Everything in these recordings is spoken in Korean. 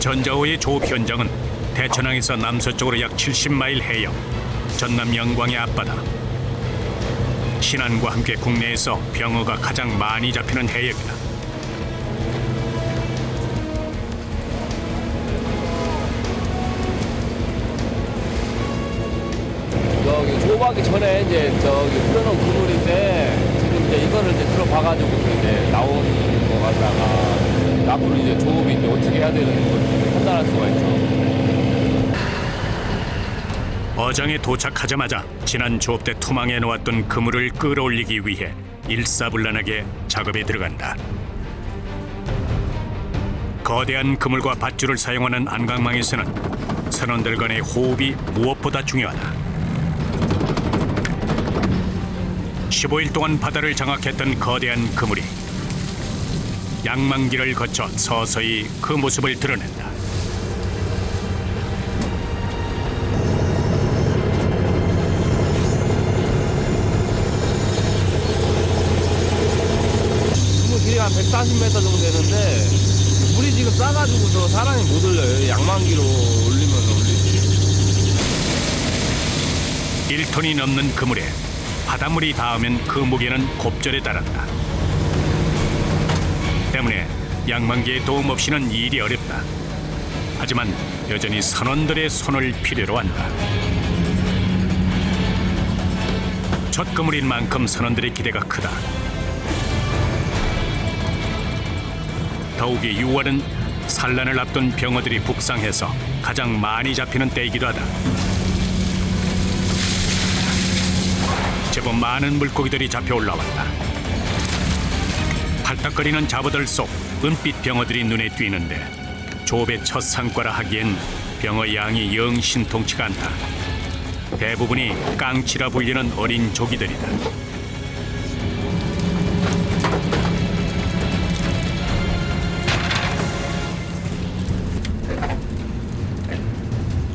전자호의 조업 현장은 대천항에서 남서쪽으로 약 70마일 해역, 전남 영광의 앞바다. 신안과 함께 국내에서 병어가 가장 많이 잡히는 해역이다. 저기 조업하기 전에 이제 저기 풀어놓은 그물인데 지금 이제 이거를 이제 들어봐가지고 이제 나오는 거 갖다가 앞으로 이제 조업이 이제 어떻게 해야 되는 걸 판단할 수가 있죠. 어장에 도착하자마자 지난 조업 때 투망해 놓았던 그물을 끌어올리기 위해 일사불란하게 작업에 들어간다. 거대한 그물과 밧줄을 사용하는 안강망에서는 선원들 간의 호흡이 무엇보다 중요하다. 15일 동안 바다를 장악했던 거대한 그물이 양망기를 거쳐 서서히 그 모습을 드러낸다. 길이 한 140m 정도 되는데 물이 지금 싸가지고서 사람이 못 올려요. 양만기로 올리면 올리지. 1톤이 넘는 그물에 바닷물이 닿으면 그 무게는 곱절에 달한다. 때문에 양만기의 도움 없이는 일이 어렵다. 하지만 여전히 선원들의 손을 필요로 한다. 첫 그물인 만큼 선원들의 기대가 크다. 더욱이 6월은 산란을 앞둔 병어들이 북상해서 가장 많이 잡히는 때이기도 하다. 제법 많은 물고기들이 잡혀 올라왔다. 팔딱거리는 잡어들 속 은빛 병어들이 눈에 띄는데 조업의 첫 상과라 하기엔 병어 양이 영 신통치가 않다. 대부분이 깡치라 불리는 어린 조기들이다.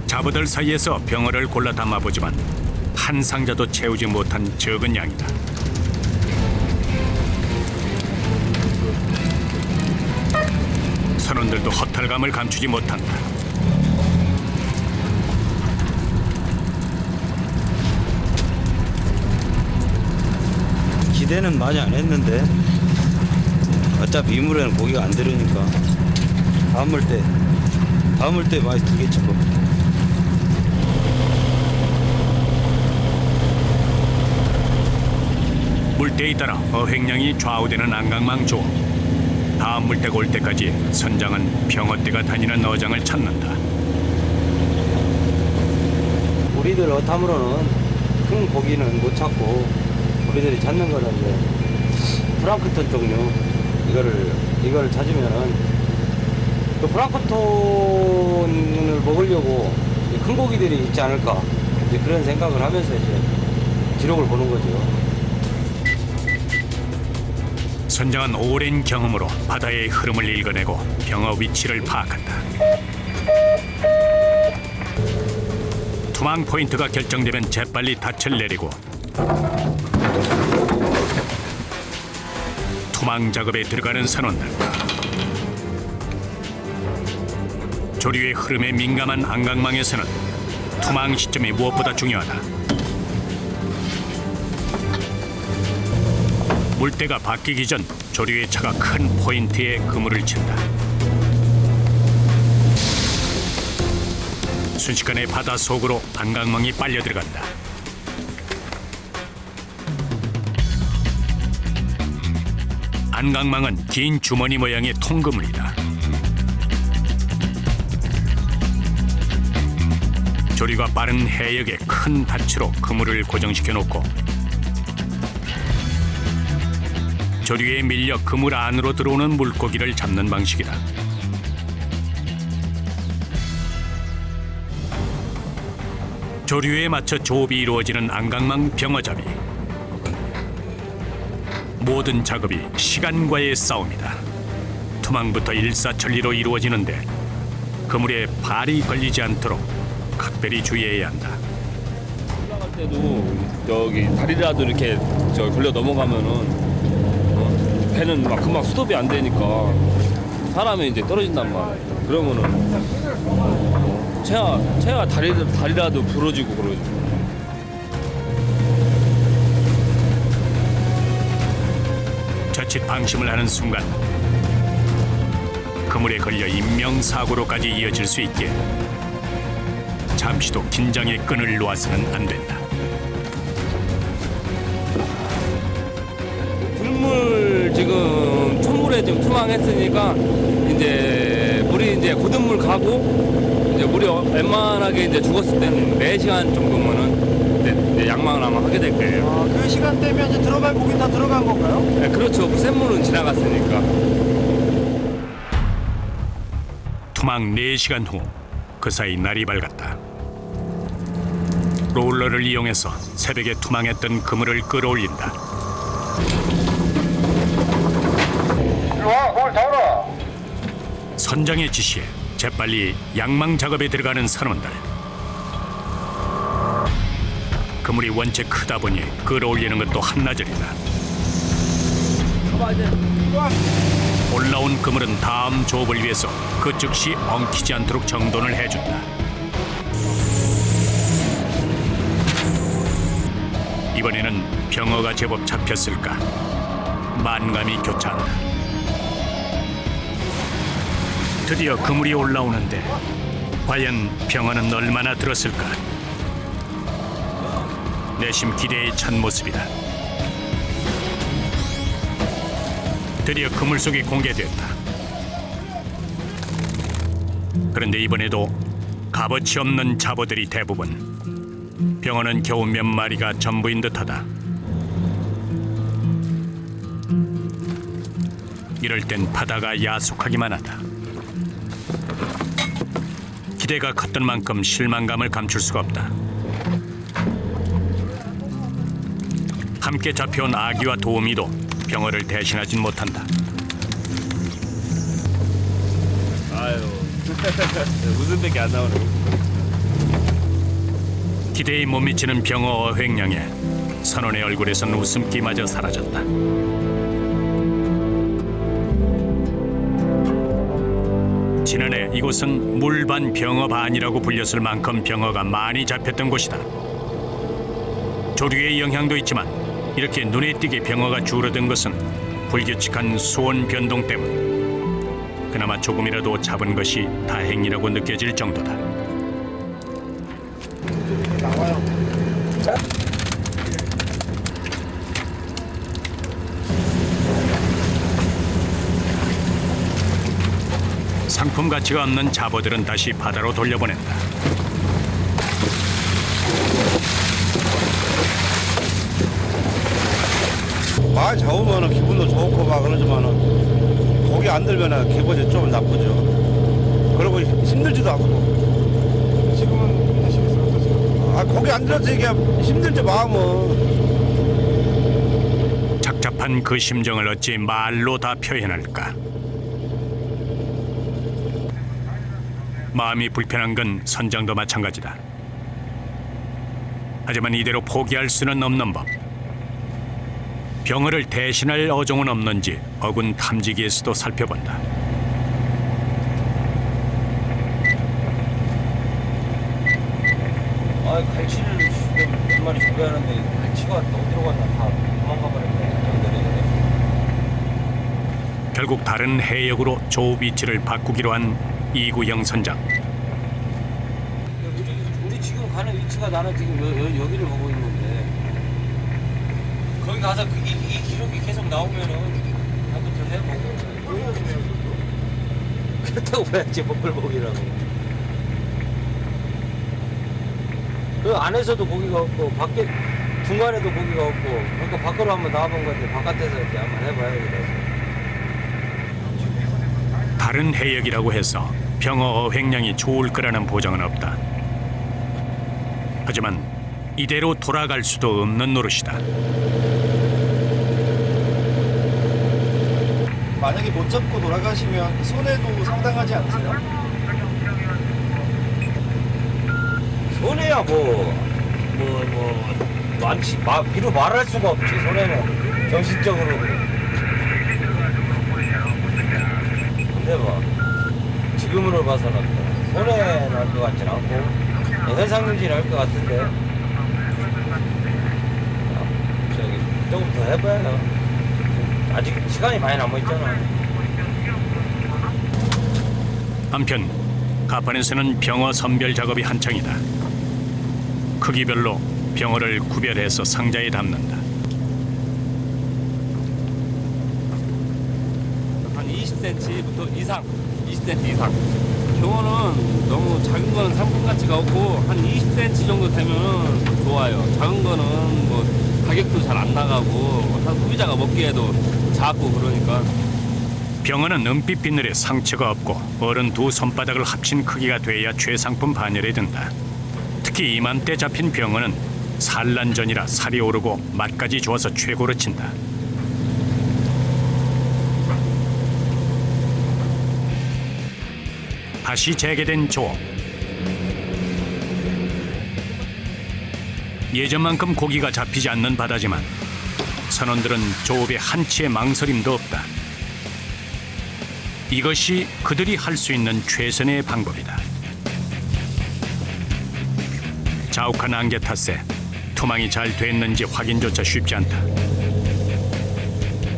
잡어들 사이에서 병어를 골라 담아보지만 한 상자도 채우지 못한 적은 양이다. 선원들도 허탈감을 감추지 못한다. 기대는 많이 안 했는데 어차피 이물에는 고기가 안 들으니까 다음 물 때 많이 들겠지 뭐. 물때에 따라 어획량이 좌우되는 안강망 조업. 다음 물때가 올 때까지 선장은 병어떼가 다니는 어장을 찾는다. 우리들 어탐으로는 큰 고기는 못 찾고 우리들이 찾는 거는 이제 플랑크톤 종류 이거를 찾으면은 그 플랑크톤을 먹으려고 큰 고기들이 있지 않을까 이제 그런 생각을 하면서 이제 기록을 보는 거죠. 선장은 오랜 경험으로 바다의 흐름을 읽어내고 병어 위치를 파악한다. 투망 포인트가 결정되면 재빨리 닻을 내리고 투망 작업에 들어가는 선원들. 조류의 흐름에 민감한 안강망에서는 투망 시점이 무엇보다 중요하다. 물때가 바뀌기 전 조류의 차가 큰 포인트에 그물을 친다. 순식간에 바다 속으로 안강망이 빨려 들어간다. 안강망은 긴 주머니 모양의 통그물이다. 조류가 빠른 해역에 큰 밧으로 그물을 고정시켜 놓고 조류에 밀려 그물 안으로 들어오는 물고기를 잡는 방식이다. 조류에 맞춰 조업이 이루어지는 안강망 병어잡이. 모든 작업이 시간과의 싸움이다. 투망부터 일사천리로 이루어지는데 그물에 발이 걸리지 않도록 각별히 주의해야 한다. 올라갈 때도 여기 다리라도 이렇게 걸려 넘어가면은 배는 막 금방 스톱이 안 되니까 사람이 이제 떨어진단 말이에요. 그러면은 채가 다리라도 부러지고 그러지. 자칫 방심을 하는 순간 그물에 걸려 인명사고로까지 이어질 수 있기에 잠시도 긴장의 끈을 놓아서는 안 된다. 불물 지금 촛물에 좀 투망했으니까 이제 물이 이제 고든물 가고 이제 물이 웬만하게 이제 죽었을 때는 4시간 정도면은 이제 양망을 아마 하게 될 거예요. 아, 그 시간대면 이제 들어갈 고기 다 들어간 건가요? 네, 그렇죠. 그 샘물은 지나갔으니까. 투망 4시간 후 그 사이 날이 밝았다. 롤러를 이용해서 새벽에 투망했던 그물을 끌어올린다. 선장의 지시에 재빨리 양망 작업에 들어가는 선원들. 그물이 원체 크다 보니 끌어올리는 것도 한나절이다. 올라온 그물은 다음 조업을 위해서 그 즉시 엉키지 않도록 정돈을 해준다. 이번에는 병어가 제법 잡혔을까 만감이 교차한다. 드디어 그물이 올라오는데 과연 병어는 얼마나 들었을까? 내심 기대에 찬 모습이다. 드디어 그물 속이 공개됐다. 그런데 이번에도 값어치 없는 잡어들이 대부분. 병어는 겨우 몇 마리가 전부인 듯하다. 이럴 땐 바다가 야속하기만 하다. 기대가 컸던 만큼 실망감을 감출 수가 없다. 함께 잡혀온 아기와 도우미도 병어를 대신하진 못한다. 아유, 웃음밖에 안 나오네. 기대에 못 미치는 병어 어획량에 선원의 얼굴에선 웃음기마저 사라졌다. 지난해 이곳은 물반 병어 반이라고 불렸을 만큼 병어가 많이 잡혔던 곳이다. 조류의 영향도 있지만 이렇게 눈에 띄게 병어가 줄어든 것은 불규칙한 수온 변동 때문. 그나마 조금이라도 잡은 것이 다행이라고 느껴질 정도다. 상품 가치가 없는 잡어들은 다시 바다로 돌려보낸다. 많이 잡으면 기분도 좋고 막 그러지만은 고기 안 들면 기분이 좀 나쁘죠. 그리고 힘들지도 않고. 지금은 되시겠어요? 어떠세요? 아, 고기 안 들어서 이게 힘들지 마음은. 착잡한 그 심정을 어찌 말로 다 표현할까? 마음이 불편한 건 선장도 마찬가지다. 하지만 이대로 포기할 수는 없는 법. 병어를 대신할 어종은 없는지 어군 탐지기에서도 살펴본다. 아, 갈치를 지금 몇 마리 준비하는데 갈치가 어디로 갔나 다 도망가 버렸네. 결국 다른 해역으로 조업 위치를 바꾸기로 한 이구영 선장. 우리 지금 가는 위치가 나는 지금 여기를 보고 있는데 거기 가서 이 기록이 계속 나오면은 한번더 해보고 그렇다고 봐야지 먹불고기라고. 그 안에서도 고기가 없고 밖에 중간에도 고기가 없고 그러니까 밖으로 한번 나와본 건데 바깥에서 이렇게 한번 해봐야겠다. 다른 해역이라고 해서 병어 어획량이 좋을 거라는 보장은 없다. 하지만 이대로 돌아갈 수도 없는 노릇이다. 만약에 못 잡고 돌아가시면 손해도 상당하지 않으세요? 손해야 많지 미루 말할 수가 없지. 손해는 정신적으로. 근데 봐 지금 지금으로 봐서는 손해 날 것 같진 않고 현상유지를 할 것 같은데 저기 조금 더 해봐야 아직 시간이 많이 남아있잖아. 한편 가판에서는 병어 선별 작업이 한창이다. 크기별로 병어를 구별해서 상자에 담는다. 한 20cm부터 이상, 20cm 이상. 병어는 너무 작은 거는 상품 가치가 없고 한 20cm 정도 되면은 좋아요. 작은 거는 뭐 가격도 잘 안 나가고 소비자가 먹기에도 작고 그러니까. 병어는 은빛 비늘에 상처가 없고 어른 두 손바닥을 합친 크기가 돼야 최상품 반열에 든다. 특히 이맘때 잡힌 병어는 산란전이라 살이 오르고 맛까지 좋아서 최고로 친다. 다시 재개된 조업. 예전만큼 고기가 잡히지 않는 바다지만 선원들은 조업에 한치의 망설임도 없다. 이것이 그들이 할 수 있는 최선의 방법이다. 자욱한 안개 탓에 투망이 잘 됐는지 확인조차 쉽지 않다.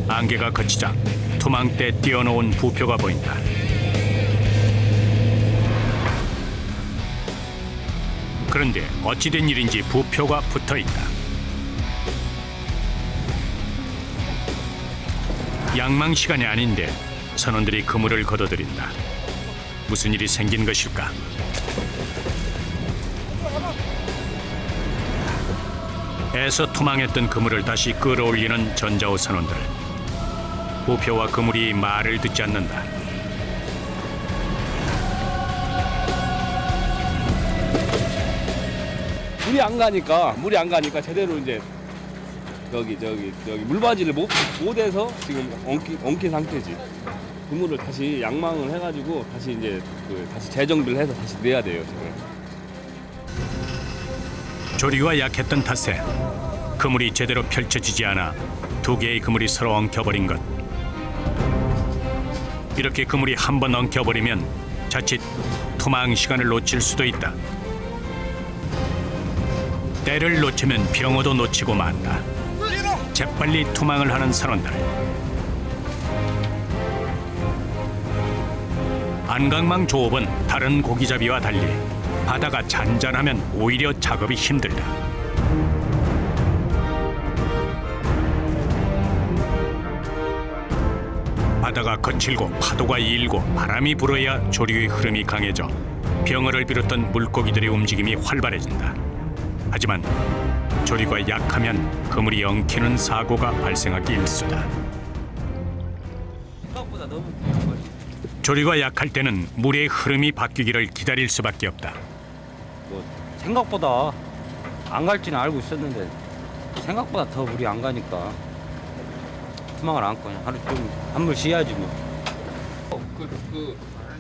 안개가 걷히자 투망대 띄워놓은 부표가 보인다. 그런데 어찌된 일인지 부표가 붙어있다. 양망 시간이 아닌데 선원들이 그물을 걷어들인다. 무슨 일이 생긴 것일까? 애써 투망했던 그물을 다시 끌어올리는 전자호 선원들. 부표와 그물이 말을 듣지 않는다. 물이 안 가니까 제대로 이제 저기 물바지를 못해서 지금 엉킨 상태지. 그물을 다시 양망을 해가지고 다시 이제 다시 재정비를 해서 다시 내야 돼요 지금. 조리가 약했던 탓에 그물이 제대로 펼쳐지지 않아 두 개의 그물이 서로 엉켜버린 것. 이렇게 그물이 한 번 엉켜버리면 자칫 투망 시간을 놓칠 수도 있다. 때를 놓치면 병어도 놓치고 만다. 재빨리 투망을 하는 선원들. 안강망 조업은 다른 고기잡이와 달리 바다가 잔잔하면 오히려 작업이 힘들다. 바다가 거칠고 파도가 일고 바람이 불어야 조류의 흐름이 강해져 병어를 비롯한 물고기들의 움직임이 활발해진다. 하지만 조류가 약하면 그물이 엉키는 사고가 발생하기 일쑤다. 생각보다 너무 긴 거지. 조류가 약할 때는 물의 흐름이 바뀌기를 기다릴 수밖에 없다. 뭐 생각보다 안 갈지는 알고 있었는데 생각보다 더 물이 안 가니까 투망을 안 거냐. 하루 좀 한물 쉬어야지 뭐.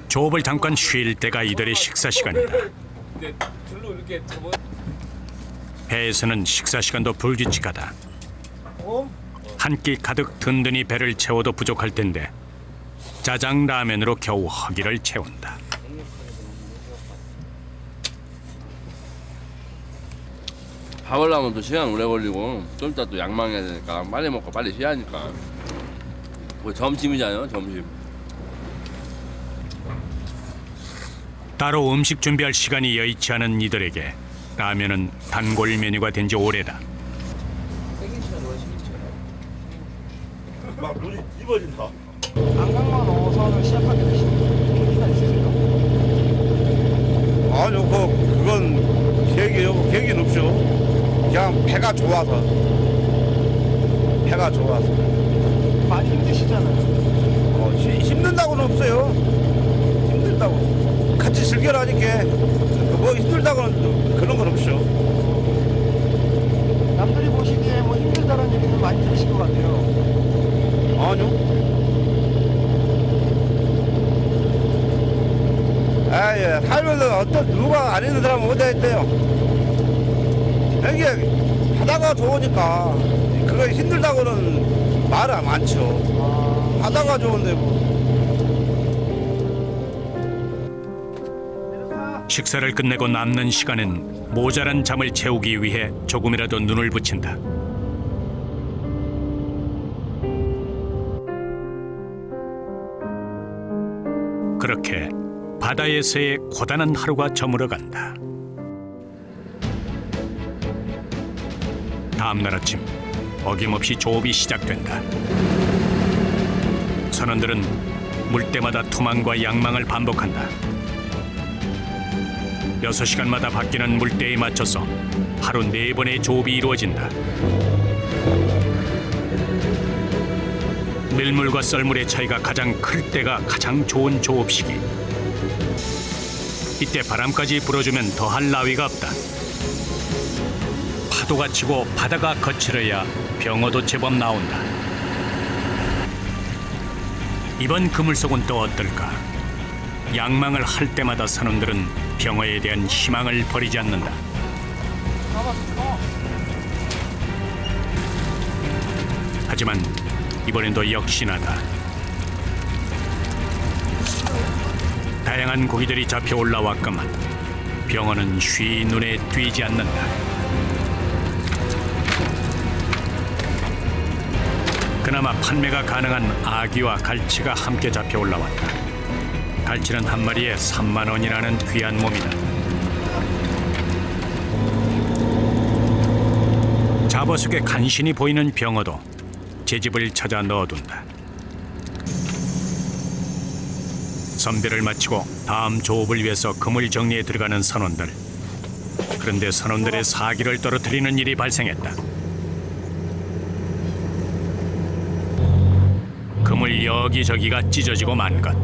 조업을 잠깐 쉴 때가 이들의 식사 시간이다. 근데 줄로 이렇게 잡아. 배에서는 식사 시간도 불규칙하다. 한 끼 가득 든든히 배를 채워도 부족할 텐데 짜장 라면으로 겨우 허기를 채운다. 밥을 하면 또 시간 오래 걸리고 좀 이따 또 양망해야 되니까 빨리 먹고 빨리 쉬야니까. 뭐 점심이잖아요, 점심. 따로 음식 준비할 시간이 여의치 않은 이들에게 라면은 단골 메뉴가 된 지 오래다. 막 눈이 입어진다. 안강만 어선을 시작하게 되신 계기가 있으실까요? 아니요, 그건 계기는 없죠. 그냥 배가 좋아서. 많이 힘드시잖아요. 힘든다고는 없어요. 힘들다고. 같이 즐겨라니까. 뭐 힘들다고는 그런 건 없죠. 남들이 보시기에 뭐 힘들다는 얘기는 많이 들으실 것 같아요. 아니요. 아예 살면서 누가 안 있는 사람은 어디 있대요. 이게 바다가 좋으니까 그거 힘들다고는 말이 많죠. 바다가 좋은데 뭐. 식사를 끝내고 남는 시간엔 모자란 잠을 채우기 위해 조금이라도 눈을 붙인다. 그렇게 바다에서의 고단한 하루가 저물어간다. 다음 날 아침 어김없이 조업이 시작된다. 선원들은 물때마다 투망과 양망을 반복한다. 6시간마다 바뀌는 물때에 맞춰서 하루 4번의 조업이 이루어진다. 밀물과 썰물의 차이가 가장 클 때가 가장 좋은 조업 시기. 이때 바람까지 불어주면 더할 나위가 없다. 파도가 치고 바다가 거칠어야 병어도 제법 나온다. 이번 그물속은 또 어떨까? 양망을 할 때마다 선원들은 병어에 대한 희망을 버리지 않는다. 하지만 이번엔도 역시나다. 다양한 고기들이 잡혀 올라왔건만 병어는 쉬 눈에 띄지 않는다. 그나마 판매가 가능한 아기와 갈치가 함께 잡혀 올라왔다. 갈치는 한 마리에 3만 원이라는 귀한 몸이다. 잡어 속에 간신히 보이는 병어도 제 집을 찾아 넣어둔다. 선별을 마치고 다음 조업을 위해서 그물 정리에 들어가는 선원들. 그런데 선원들의 사기를 떨어뜨리는 일이 발생했다. 그물 여기저기가 찢어지고 만 것.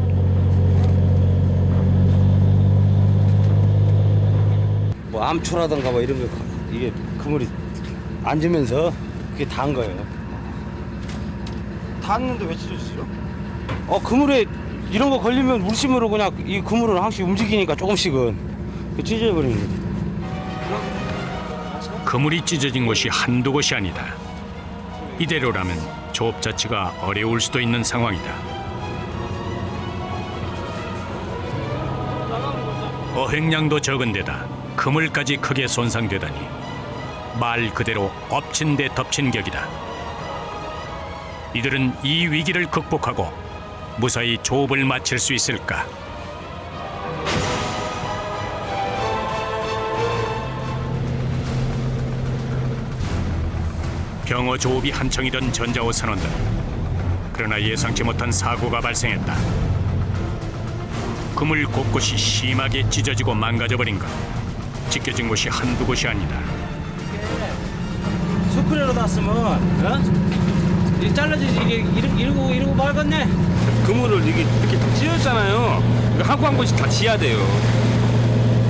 뭐 암초라든가 뭐 이런 거 이게 그물이 앉으면서 그게 단 거예요. 닿았는데 왜 찢어지죠? 그물에 이런 거 걸리면 물심으로 그냥 이 그물은 항상 움직이니까 조금씩은 찢어버리는 거지. 그물이 찢어진 곳이 한두 곳이 아니다. 이대로라면 조업 자체가 어려울 수도 있는 상황이다. 어획량도 적은 데다 그물까지 크게 손상되다니 말 그대로 엎친 데 덮친 격이다. 이들은 이 위기를 극복하고 무사히 조업을 마칠 수 있을까? 병어 조업이 한창이던 전자호 선원들. 그러나 예상치 못한 사고가 발생했다. 그물 곳곳이 심하게 찢어지고 망가져버린 것. 찢겨진 곳이 한두 곳이 아니다. 스크래로 놨으면 이 잘라지지 이게 이러고 말겠네. 그물을 이렇게 다 찢었잖아요. 한 곳 한 곳씩 다 지어야 돼요.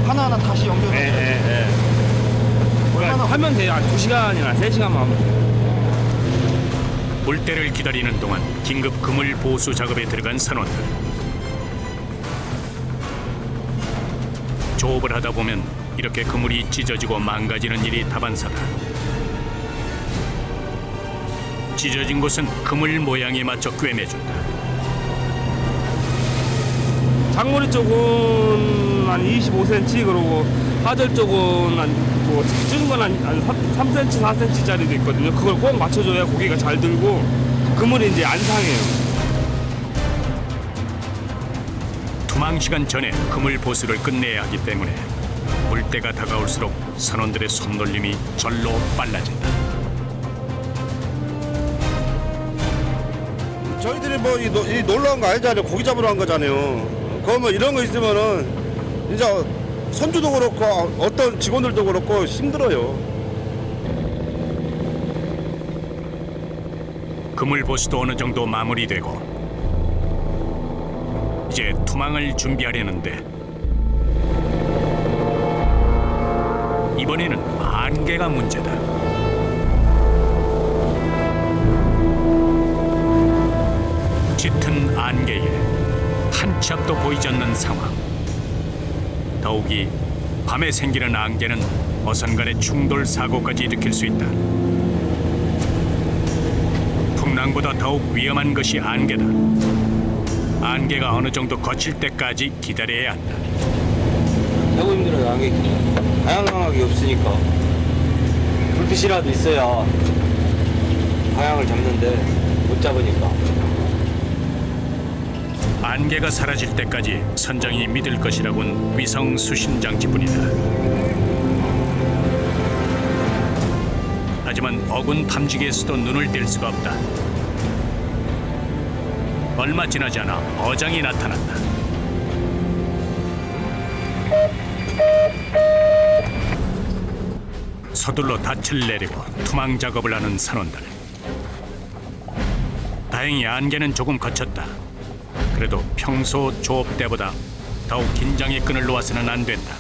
하나하나 다시 연결해. 그러니까 하면 돼요. 한 2시간이나 3시간만 하면 돼요. 물때를 기다리는 동안 긴급 그물 보수 작업에 들어간 선원들. 조업을 하다 보면 이렇게 그물이 찢어지고 망가지는 일이 다반사다. 찢어진 곳은 그물 모양에 맞춰 꿰매준다. 장거리 쪽은 한 25cm, 그러고 하절 쪽은 뭐 찢은 건 한 3cm, 4cm짜리도 있거든요. 그걸 꼭 맞춰줘야 고기가 잘 들고 그물이 이제 안 상해요. 투망 시간 전에 그물 보수를 끝내야 하기 때문에 물때가 다가올수록 선원들의 손놀림이 절로 빨라진다. 저희들이 뭐 이 놀러 온 거 아니잖아요. 고기 잡으러 간 거잖아요. 그러면 이런 거 있으면은 진짜 선주도 그렇고 어떤 직원들도 그렇고 힘들어요. 그물 보수도 어느 정도 마무리되고 이제 투망을 준비하려는데 이번에는 안개가 문제다. 짙은 안개에 한 치 앞도 보이지 않는 상황. 더욱이 밤에 생기는 안개는 어선간의 충돌 사고까지 일으킬 수 있다. 풍랑보다 더욱 위험한 것이 안개다. 안개가 어느 정도 거칠 때까지 기다려야 한다. 여기 왜 안개 끼냐? 다양하게 없으니까 불빛이라도 있어야 방향을 잡는데 못 잡으니까. 안개가 사라질 때까지 선장이 믿을 것이라곤 위성 수신 장치뿐이다. 하지만 어군 탐지기에서도 눈을 뗄 수가 없다. 얼마 지나지 않아 어장이 나타났다. 서둘러 닻을 내리고 투망 작업을 하는 선원들. 다행히 안개는 조금 걷혔다. 그래도 평소 조업 때보다 더욱 긴장의 끈을 놓아서는 안 된다.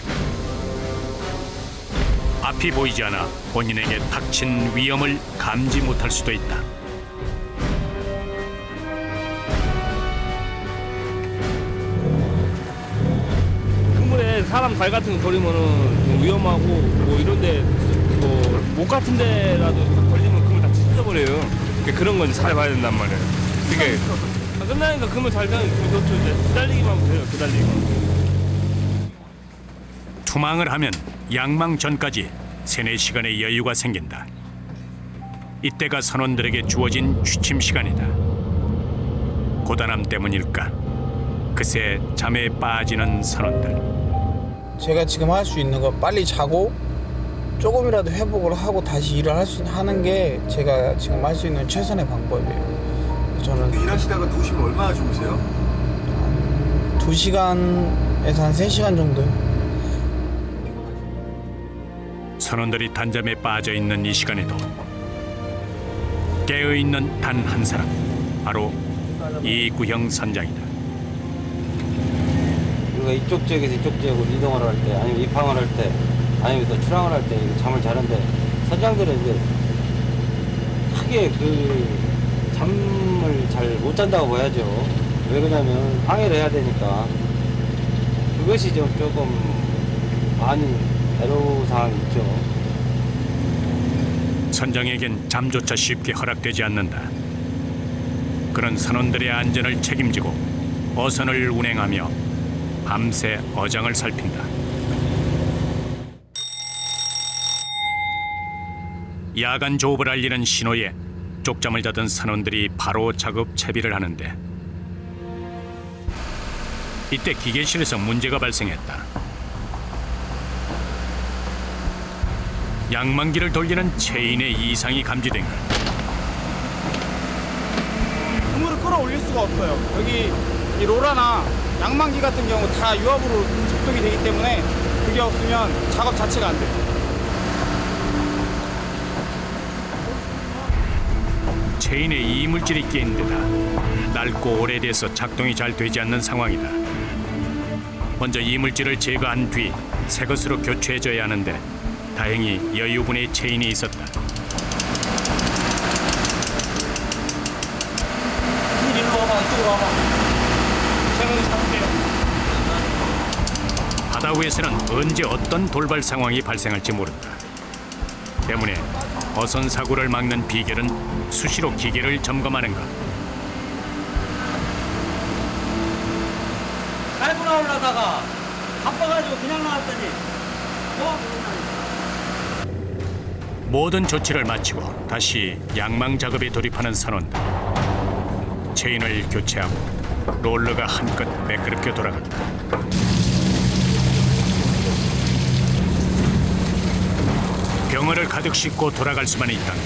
앞이 보이지 않아 본인에게 닥친 위험을 감지 못할 수도 있다. 그물에 사람 발 같은 거 걸리면은 뭐 위험하고 뭐 이런데 뭐목 같은 데라도 걸리면 그물 다 찢어버려요. 그러니까 그런 건 잘 봐야 된단 말이에요. 그러니까 끝나니까 그물 잘 가면 좋죠. 이제 기다리기만 하면 돼요. 기다리기만. 투망을 하면 양망 전까지 3-4시간의 여유가 생긴다. 이때가 선원들에게 주어진 취침 시간이다. 고단함 때문일까? 그새 잠에 빠지는 선원들. 제가 지금 할 수 있는 거 빨리 자고 조금이라도 회복을 하고 다시 일을 하는 게 제가 지금 할 수 있는 최선의 방법이에요. 저는 일하시다가 누우시면 얼마나 주무세요? 2시간에서 한 3시간 정도요. 선원들이 단잠에 빠져 있는 이 시간에도 깨어 있는 단 한 사람, 바로 이구형 선장이다. 우리가 이쪽 지역에서 이쪽 지역으로 이동을 할 때, 아니면 입항을 할 때, 아니면 또 출항을 할 때 잠을 자는데 선장들은 이제 크게 그 잠을 잘 못 잔다고 봐야죠. 왜 그러냐면 항해를 해야 되니까. 그것이 좀 조금 많이 애로사항이 있죠. 선장에겐 잠조차 쉽게 허락되지 않는다. 그런 선원들의 안전을 책임지고 어선을 운행하며 밤새 어장을 살핀다. 야간 조업을 알리는 신호에 쪽잠을 자던 선원들이 바로 작업 채비를 하는데, 이때 기계실에서 문제가 발생했다. 양망기를 돌리는 체인에 이상이 감지된 것. 그물을 끌어올릴 수가 없어요. 여기 이 로라나 양망기 같은 경우 다 유압으로 작동이 되기 때문에 그게 없으면 작업 자체가 안 돼요. 체인에 이물질이 끼인 데다 낡고 오래돼서 작동이 잘 되지 않는 상황이다. 먼저 이물질을 제거한 뒤 새 것으로 교체해줘야 하는데 다행히 여유분의 체인이 있었다. 일로 와봐, 이쪽으로 와봐. 제가 잡을게요. 바다 위에서는 언제 어떤 돌발 상황이 발생할지 모른다. 때문에 어선 사고를 막는 비결은 수시로 기계를 점검하는 것. 깔고 나오려다가 바빠가지고 그냥 나왔더니 모든 조치를 마치고 다시 양망 작업에 돌입하는 선원들. 체인을 교체하고 롤러가 한껏 매끄럽게 돌아간다. 병어를 가득 싣고 돌아갈 수만 있다면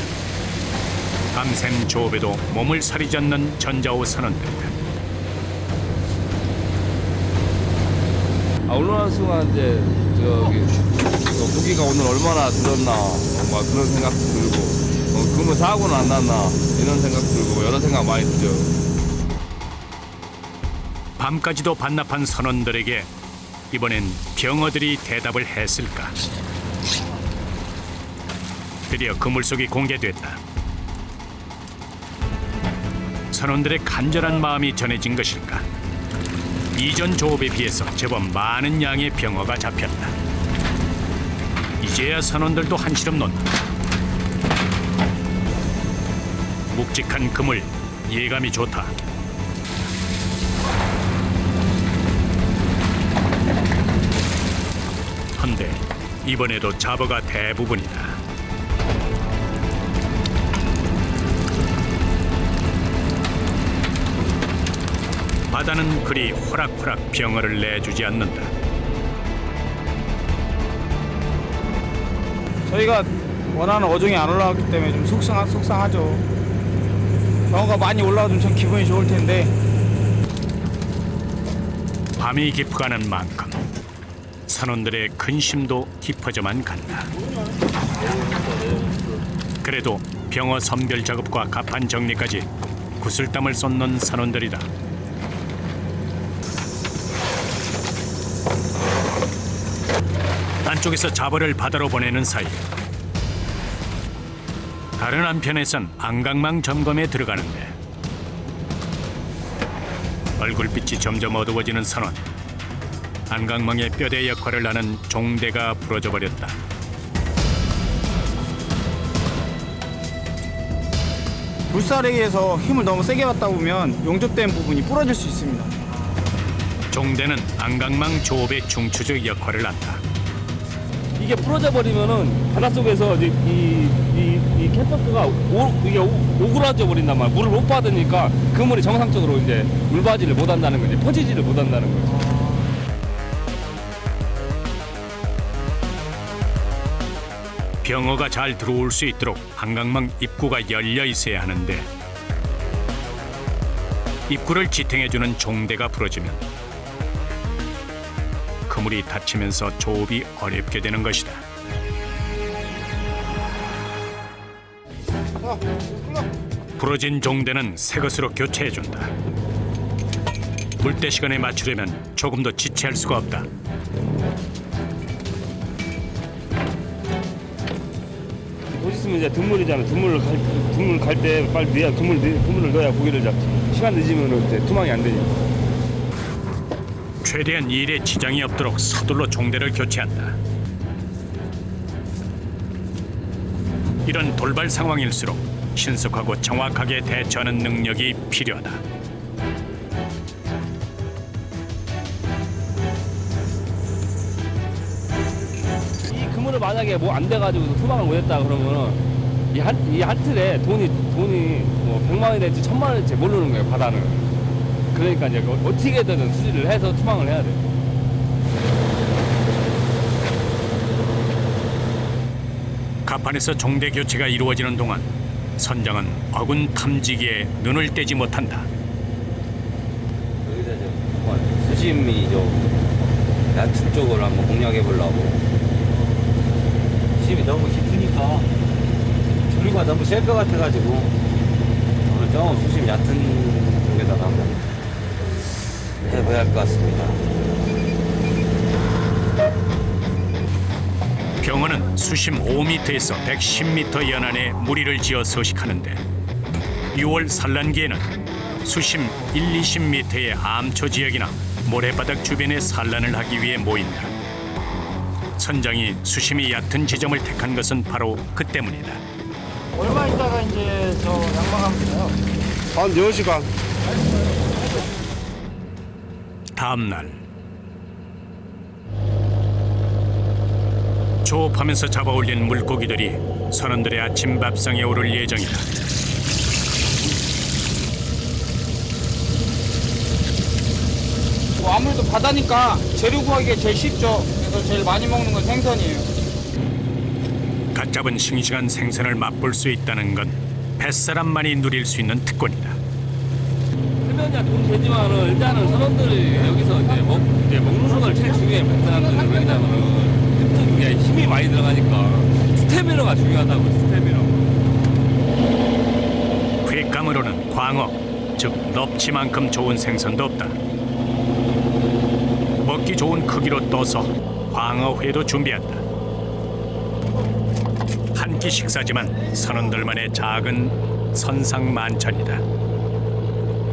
밤샘 조업에도 몸을 사리지 않는 전자호 선원들이다. 오늘 순간 이제 저기 고기가 오늘 얼마나 들었나 막 그런 생각도 들고 그러면 사고는 안 났나 이런 생각 들고 여러 생각 많이 들죠. 밤까지도 반납한 선원들에게 이번엔 병어들이 대답을 했을까? 드디어 그물속이 공개됐다. 선원들의 간절한 마음이 전해진 것일까? 이전 조업에 비해서 제법 많은 양의 병어가 잡혔다. 이제야 선원들도 한시름 놓는다. 묵직한 그물, 예감이 좋다. 같은데 이번에도 잡어가 대부분이다. 바다는 그리 호락호락 병어를 내주지 않는다. 저희가 원하는 어종이 안 올라왔기 때문에 좀 속상하죠. 병어가 많이 올라와주면 참 기분이 좋을 텐데. 밤이 깊어가는 만큼 선원들의 근심도 깊어져만 간다. 그래도 병어 선별 작업과 갑판 정리까지 구슬땀을 쏟는 선원들이다. 안쪽에서 잡어를 바다로 보내는 사이 다른 한편에선 안강망 점검에 들어가는데 얼굴빛이 점점 어두워지는 선원. 안강망의 뼈대 역할을 하는 종대가 부러져 버렸다. 물살에게서 힘을 너무 세게 받다 보면 용접된 부분이 부러질 수 있습니다. 종대는 안강망 조업의 중추적 역할을 한다. 이게 부러져 버리면은 바닷속에서 이제 이 캣버스가 이게 오그라져 버린단 말이야. 물을 못 받으니까 그물이 정상적으로 이제 물바지를 못 한다는 거지. 퍼지지를 못 한다는 거지. 병어가 잘 들어올 수 있도록 안강망 입구가 열려 있어야 하는데 입구를 지탱해주는 종대가 부러지면 그물이 닫히면서 조업이 어렵게 되는 것이다. 부러진 종대는 새 것으로 교체해준다. 물때 시간에 맞추려면 조금 더 지체할 수가 없다. 보시면 이제 등물이잖아. 등물 갈 때 빨리 넣어야 그물을 넣어야 고기를 잡지. 시간 늦으면 이제 투망이 안 되니까. 최대한 일에 지장이 없도록 서둘러 종대를 교체한다. 이런 돌발 상황일수록 신속하고 정확하게 대처하는 능력이 필요하다. 이 그물을 만약에 뭐 안 돼가지고 투망을 못했다 그러면은 이 한 틀에 돈이 뭐 100만 원이 될지 1000만 원이 될지 모르는 거예요, 바다는. 그러니까 이제 어떻게든 수리를 해서 투망을 해야 돼. 갑판에서 종대 교체가 이루어지는 동안 선장은 어군 탐지기에 눈을 떼지 못한다. 여기다 수심이 좀 얕은 쪽을 한번 공략해 보려고. 수심이 너무 깊으니까 조류가 너무 셀 것 같아가지고 오늘 좀 수심 얕은 쪽에다가 한번 해봐야 할 것 같습니다. 병어는 수심 5m에서 110m 연안에 무리를 지어 서식하는데 6월 산란기에는 수심 1, 20m의 암초 지역이나 모래바닥 주변에 산란을 하기 위해 모인다. 선장이 수심이 얕은 지점을 택한 것은 바로 그 때문이다. 얼마 있다가 이제 저 양망하면 돼요? 한 10시간. 다음 날 조업하면서 잡아올린 물고기들이 선원들의 아침 밥상에 오를 예정이다. 뭐 아무래도 바다니까 재료 구하기가 제일 쉽죠. 그래서 제일 많이 먹는 건 생선이에요. 갓 잡은 싱싱한 생선을 맛볼 수 있다는 건 뱃사람만이 누릴 수 있는 특권이다. 해변이야 돈 되지만은 일단은 선원들이 여기서 이제 먹는 걸 제일 중요해. 그 사람들은 왜냐면은 이게 힘이 많이 들어가니까 스태미너가 중요하다고. 스태미너. 횟감으로는 광어, 즉 넙치만큼 좋은 생선도 없다. 먹기 좋은 크기로 떠서 광어회도 준비한다. 한 끼 식사지만 선원들만의 작은 선상만찬이다.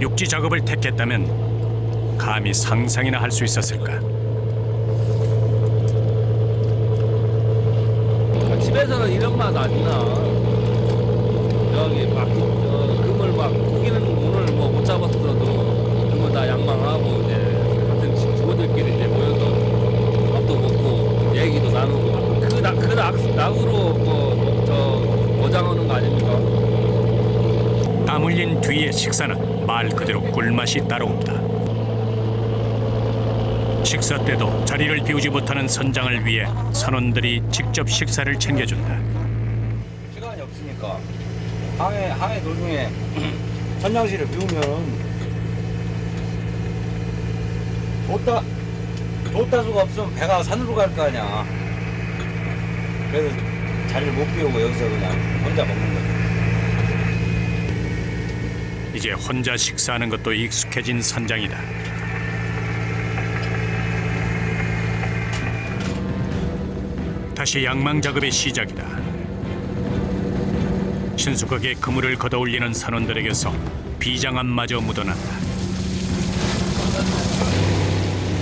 육지 작업을 택했다면 감히 상상이나 할 수 있었을까? 집에서는 이런 맛 안 나. 여기 막 그물 막 고기는 오늘 뭐 못 잡았어도 그거 다 양망하고 이제 같은 친구들끼리 이제 모여서 밥도 먹고 얘기 고기도 나누고 그 낙으로 저 어장하는 거 아닙니까? 땀 흘린 뒤의 식사는 말 그대로 꿀맛이 따라옵니다. 식사 때도 자리를 비우지 못하는 선장을 위해 선원들이 직접 식사를 챙겨준다. 시간이 없으니까 항해 도중에 선장실을 비우면 돛다수가 없으면 배가 산으로 갈 거 아니야. 그래서 자리를 못 비우고 여기서 그냥 혼자 먹는 거지. 이제 혼자 식사하는 것도 익숙해진 선장이다. 다시 양망 작업의 시작이다. 신속하게 그물을 걷어올리는 선원들에게서 비장함마저 묻어난다.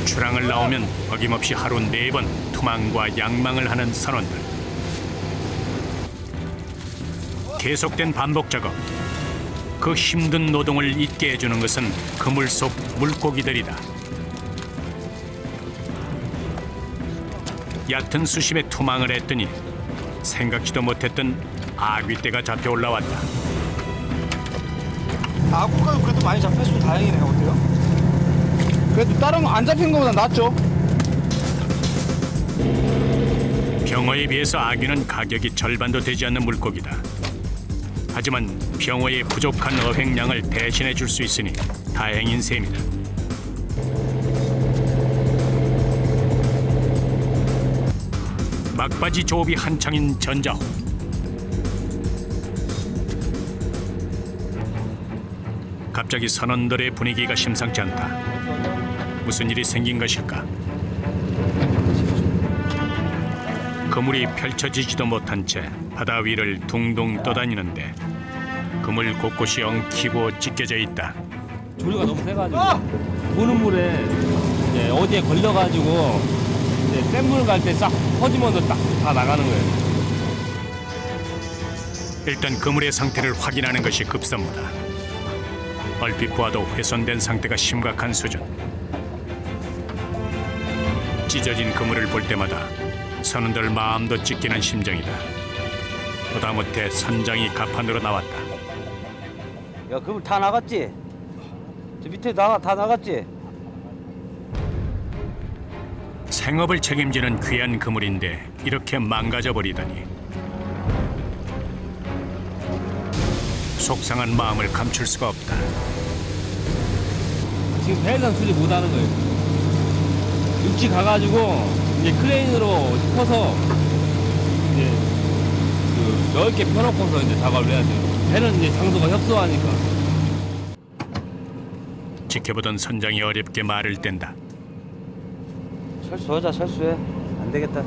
출항을 나오면 어김없이 하루 4번 투망과 양망을 하는 선원들. 계속된 반복 작업. 그 힘든 노동을 잊게 해주는 것은 그물 속 물고기들이다. 얕은 수심에 투망을 했더니 생각지도 못했던 아귀떼가 잡혀 올라왔다. 아구가 그래도 많이 잡혔으면 다행이네요. 어때요? 그래도 다른 거 안 잡힌 거보다 낫죠. 병어에 비해서 아귀는 가격이 절반도 되지 않는 물고기다. 하지만 병어의 부족한 어획량을 대신해 줄 수 있으니 다행인 셈이다. 막바지 조업이 한창인 전자호. 갑자기 선원들의 분위기가 심상치 않다. 무슨 일이 생긴 것일까? 그물이 펼쳐지지도 못한 채 바다 위를 둥둥 떠다니는데 그물 곳곳이 엉키고 찢겨져 있다. 조류가 너무 세가지고 보는 물에 이제 어디에 걸려가지고 이제 센 물 갈 때 싹 퍼지면서 딱 다 나가는 거예요. 일단 그물의 상태를 확인하는 것이 급선무다. 얼핏 보아도 훼손된 상태가 심각한 수준. 찢어진 그물을 볼 때마다 선원들 마음도 찢기는 심정이다. 보다못해 선장이 갑판으로 나왔다. 야, 그물 다 나갔지? 저 밑에 다 나갔지? 생업을 책임지는 귀한 그물인데 이렇게 망가져 버리다니. 속상한 마음을 감출 수가 없다. 지금 배에선 수리 못하는 거예요. 육지 가가지고 이제 크레인으로 퍼서 이제 그 넓게 펴놓고서 이제 작업을 해야 돼요. 배는 이제 장소가 협소하니까. 지켜보던 선장이 어렵게 말을 뗀다. 철수하자, 철수해. 안 되겠다.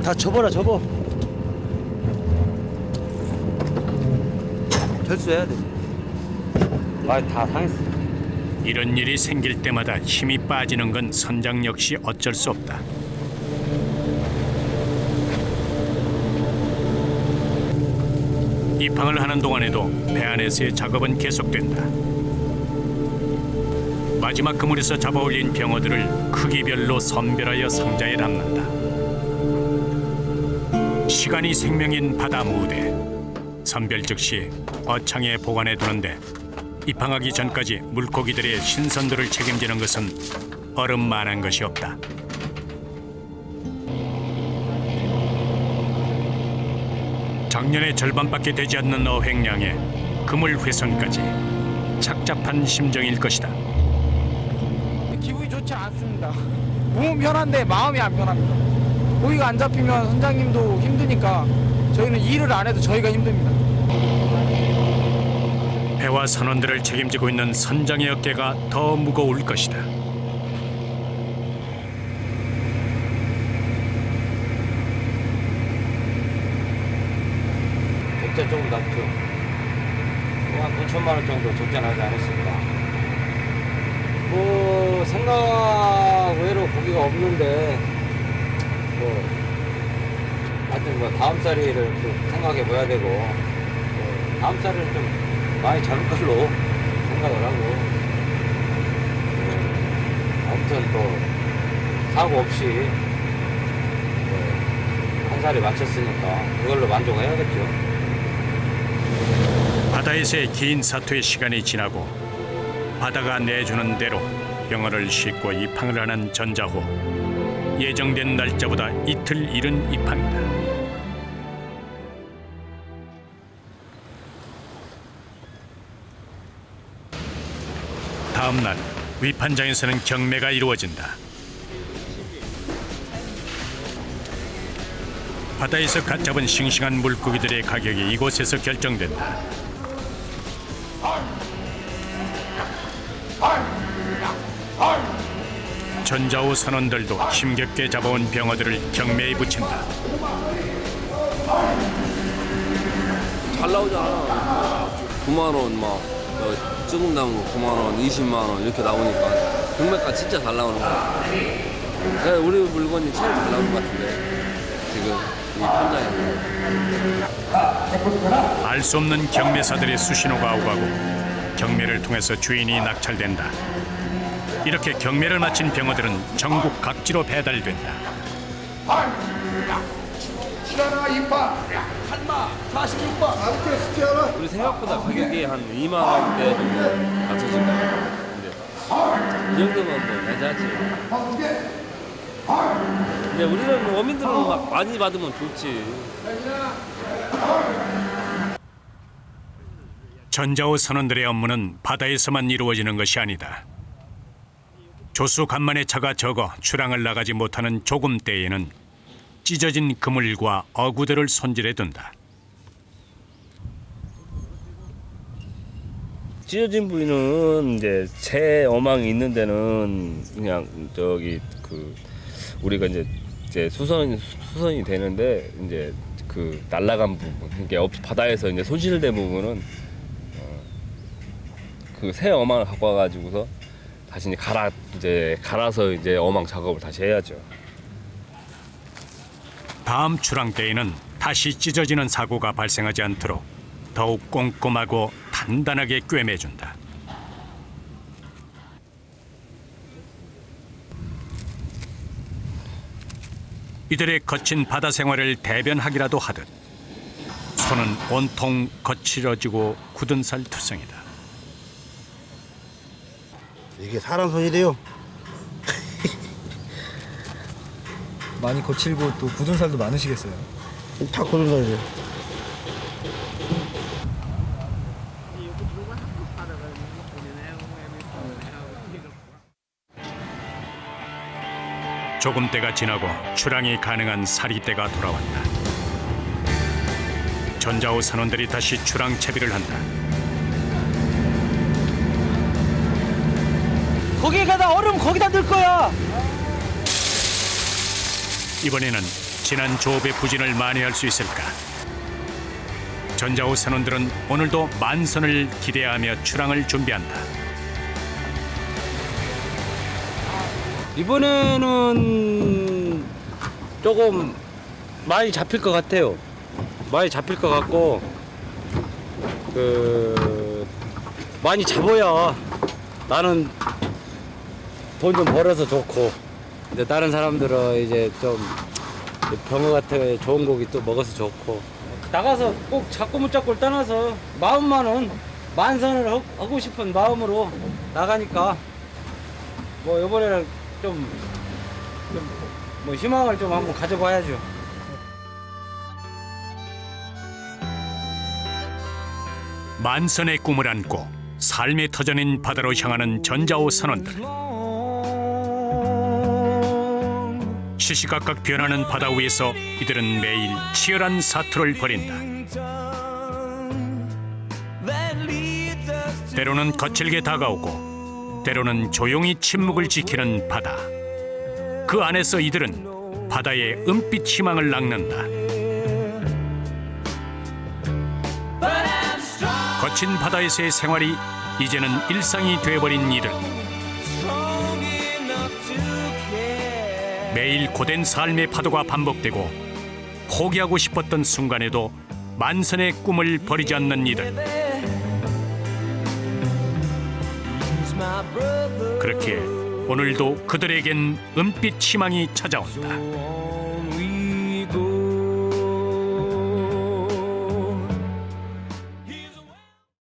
다 접어라, 접어. 철수해야 돼. 말 다 상했어. 이런 일이 생길 때마다 힘이 빠지는 건 선장 역시 어쩔 수 없다. 입항을 하는 동안에도 배 안에서의 작업은 계속된다. 마지막 그물에서 잡아올린 병어들을 크기별로 선별하여 상자에 담는다. 시간이 생명인 바다 무대. 선별 즉시 어창에 보관해 두는데 입항하기 전까지 물고기들의 신선도를 책임지는 것은 얼음만한 것이 없다. 작년의 절반밖에 되지 않는 어획량에 그물 훼손까지 착잡한 심정일 것이다. 기분이 좋지 않습니다. 몸은 편한데 마음이 안 편합니다. 고기가 안 잡히면 선장님도 힘드니까 저희는 일을 안 해도 저희가 힘듭니다. 배와 선원들을 책임지고 있는 선장의 어깨가 더 무거울 것이다. 적자 조금 낮죠. 한 9천만 원 정도 적자 나지 않았습니다. 뭐 생각 외로 고기가 없는데 뭐 하여튼 뭐 다음 쌀이를 또 생각해 봐야 되고 다음 쌀은 좀 많이 잡을 걸로 생각을 하고 아무튼 또 사고 없이 한 살에 맞췄으니까 그걸로 만족해야겠죠. 바다에서의 긴 사투의 시간이 지나고 바다가 내주는 대로 병어를 싣고 입항을 하는 전자호. 예정된 날짜보다 이틀 이른 입항이다. 다음 날 위판장에서는 경매가 이루어진다. 바다에서 갓 잡은 싱싱한 물고기들의 가격이 이곳에서 결정된다. 전자호 선원들도 힘겹게 잡아온 병어들을 경매에 붙인다. 잘 나오잖아. 9만 원, 막 조금 나온 거 9만 원, 20만 원 이렇게 나오니까 경매가 진짜 잘 나오는 거야. 네, 우리 물건이 제일 잘 나오는 것 같은데 지금 이 판장에서. 알 수 없는 경매사들의 수신호가 오가고 경매를 통해서 주인이 낙찰된다. 이렇게 경매를 마친 병어들은 전국 각지로 배달된다. 우리 생각보다 가격이 한 2만 원대 정도 맞춰진 거예요. 근데 이 정도면 뭐 괜찮지. 근데 우리는 어민들은 막 많이 받으면 좋지. 전자호 선원들의 업무는 바다에서만 이루어지는 것이 아니다. 조수 간만에 차가 적어 출항을 나가지 못하는 조금 때에는 찢어진 그물과 어구들을 손질해 둔다. 찢어진 부위는 이제 새 어망이 있는 데는 그냥 저기 그 우리가 이제 수선이 되는데 이제 그 날라간 부분, 이게 바다에서 이제 손실된 부분은 그 새 어망을 갖고 와가지고서 다시 갈아서 이제 어망 작업을 다시 해야죠. 다음 출항 때에는 다시 찢어지는 사고가 발생하지 않도록 더욱 꼼꼼하고 단단하게 꿰매준다. 이들의 거친 바다 생활을 대변하기라도 하듯 손은 온통 거칠어지고 굳은 살 투성이다. 이게 사람 손이래요. 많이 거칠고 또 굳은 살도 많으시겠어요. 다 고른 살이래요. 조금 때가 지나고 출항이 가능한 사리때가 돌아왔다. 전자호 선원들이 다시 출항 채비를 한다. 거기에 가다 얼음 거기다 넣을 거야. 이번에는 지난 조업의 부진을 만회할 수 있을까? 전자호 선원들은 오늘도 만선을 기대하며 출항을 준비한다. 이번에는 조금 많이 잡힐 것 같아요. 많이 잡힐 것 같고 많이 잡아야 나는 돈 좀 벌어서 좋고 이제 다른 사람들은 이제 좀 병어 같은 좋은 고기 또 먹어서 좋고 나가서 꼭 잡고 못 잡고를 떠나서 마음만은 만선을 하고 싶은 마음으로 나가니까 뭐 이번에는 좀 뭐 희망을 좀 한번 가져봐야죠. 만선의 꿈을 안고 삶의 터전인 바다로 향하는 전자호 선원들. 시시각각 변하는 바다 위에서 이들은 매일 치열한 사투를 벌인다. 때로는 거칠게 다가오고 때로는 조용히 침묵을 지키는 바다. 그 안에서 이들은 바다의 은빛 희망을 낚는다. 거친 바다에서의 생활이 이제는 일상이 돼버린 이들. 매일 고된 삶의 파도가 반복되고 포기하고 싶었던 순간에도 만선의 꿈을 버리지 않는 이들. 그렇게 오늘도 그들에겐 은빛 희망이 찾아온다.